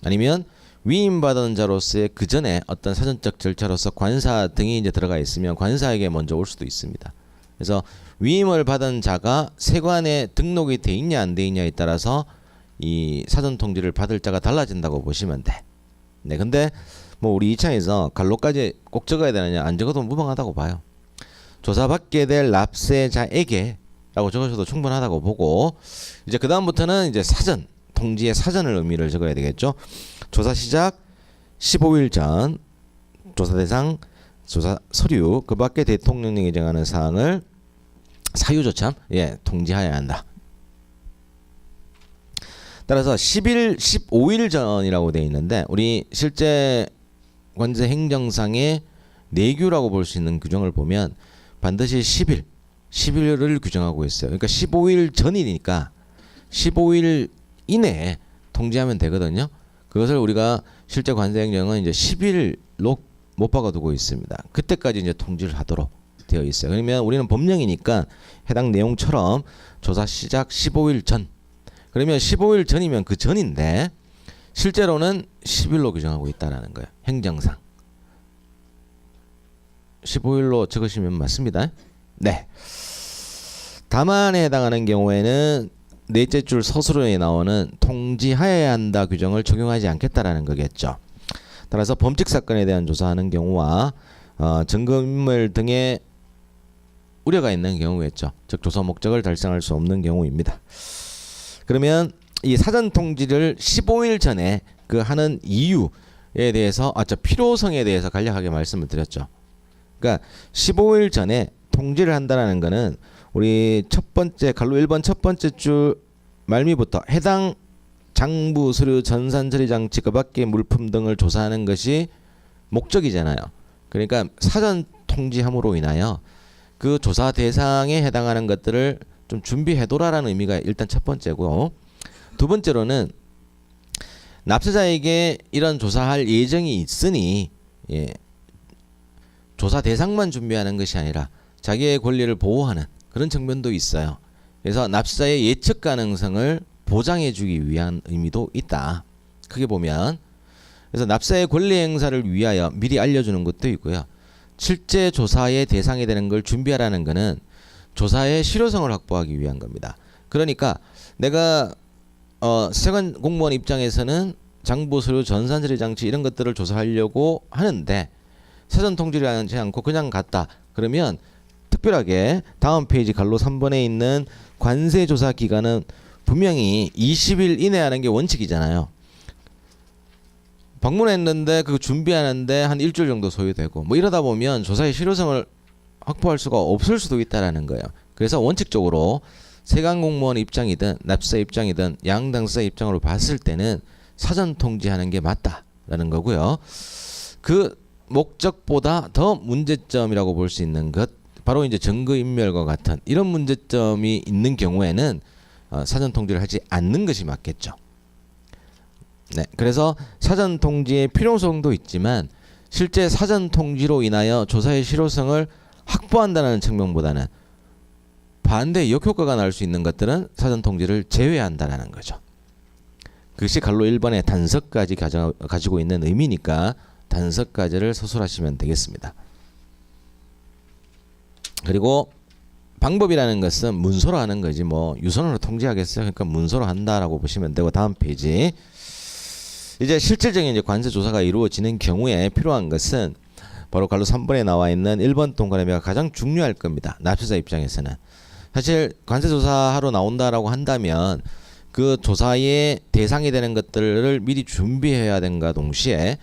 아니면 위임받은 자로서의 그 전에 어떤 사전적 절차로서 관사 등이 이제 들어가 있으면 관사에게 먼저 올 수도 있습니다. 그래서 위임을 받은 자가 세관에 등록이 돼 있냐 안 돼 있냐에 따라서 이 사전 통지를 받을 자가 달라진다고 보시면 돼. 네, 근데 뭐 우리 이창에서 갈로까지 꼭 적어야 되느냐 안 적어도 무방하다고 봐요. 조사받게 될 납세자에게 라고 적으셔도 충분하다고 보고, 이제 그 다음부터는 이제 사전 통지의 사전을 의미를 적어야 되겠죠. 조사 시작 15일 전 조사 대상 조사 서류 그 밖에 대통령령이 정하는 사항을 사유조참 통지하여야 한다. 따라서 15일 전이라고 되어 있는데 우리 실제 관세 행정상의 내규라고 볼 수 있는 규정을 보면 반드시 10일을 규정하고 있어요. 그러니까 15일 전이니까 15일 이내에 통지하면 되거든요. 그것을 우리가 실제 관세행정은 이제 10일로 못 박아두고 있습니다. 그때까지 이제 통지를 하도록 되어 있어요. 그러면 우리는 법령이니까 해당 내용처럼 조사 시작 15일 전. 그러면 15일 전이면 그 전인데 실제로는 10일로 규정하고 있다라는 거예요. 행정상. 15일로 적으시면 맞습니다. 네. 다만에 해당하는 경우에는 넷째 줄 서술에 나오는 통지하여야 한다 규정을 적용하지 않겠다라는 거겠죠. 따라서 범칙 사건에 대한 조사하는 경우와 증거인멸 등의 우려가 있는 경우겠죠. 즉 조사 목적을 달성할 수 없는 경우입니다. 그러면 이 사전 통지를 15일 전에 그 하는 이유에 대해서 필요성에 대해서 간략하게 말씀을 드렸죠. 그러니까 15일 전에 통지를 한다는 거는 우리 첫 번째 갈로 1번 첫 번째 줄 말미부터 해당 장부 서류 전산 처리 장치 그 밖의 물품 등을 조사하는 것이 목적이잖아요. 그러니까 사전 통지함으로 인하여 그 조사 대상에 해당하는 것들을 좀 준비해둬라라는 의미가 일단 첫 번째고, 두 번째로는 납세자에게 이런 조사할 예정이 있으니 조사 대상만 준비하는 것이 아니라 자기의 권리를 보호하는 그런 측면도 있어요. 그래서 납세자의 예측 가능성을 보장해주기 위한 의미도 있다. 크게 보면 그래서 납세의 권리 행사를 위하여 미리 알려주는 것도 있고요. 실제 조사의 대상이 되는 걸 준비하라는 것은 조사의 실효성을 확보하기 위한 겁니다. 그러니까 내가 세관 공무원 입장에서는 장부 서류 전산 처리 장치 이런 것들을 조사하려고 하는데 사전 통지를 하지 않고 그냥 갔다. 그러면 특별하게 다음 페이지 갈로 3번에 있는 관세 조사 기간은 분명히 20일 이내 하는 게 원칙이잖아요. 방문했는데 그 준비하는데 한 일주일 정도 소요되고 뭐 이러다 보면 조사의 실효성을 확보할 수가 없을 수도 있다라는 거예요. 그래서 원칙적으로 세관 공무원 입장이든 납세자 입장이든 양당사자 입장으로 봤을 때는 사전 통지하는 게 맞다라는 거고요. 그 목적보다 더 문제점이라고 볼 수 있는 것, 바로 이제 증거인멸과 같은 이런 문제점이 있는 경우에는 사전 통지를 하지 않는 것이 맞겠죠. 네, 그래서 사전 통지의 필요성도 있지만 실제 사전 통지로 인하여 조사의 실효성을 확보한다는 측면보다는 반대 역효과가 날 수 있는 것들은 사전 통지를 제외한다라는 거죠. 그것이 갈로 1번의 단서까지 가지고 있는 의미니까 단서까지를 서술하시면 되겠습니다. 그리고 방법이라는 것은 문서로 하는 거지 뭐 유선으로 통지하겠어요. 그러니까 문서로 한다라고 보시면 되고, 다음 페이지. 이제 실질적인 이제 관세 조사가 이루어지는 경우에 필요한 것은 바로 갈로 3번에 나와 있는 1번 동그라미가 가장 중요할 겁니다. 납세자 입장에서는. 사실 관세 조사하러 나온다라고 한다면 그 조사의 대상이 되는 것들을 미리 준비해야 된과 동시에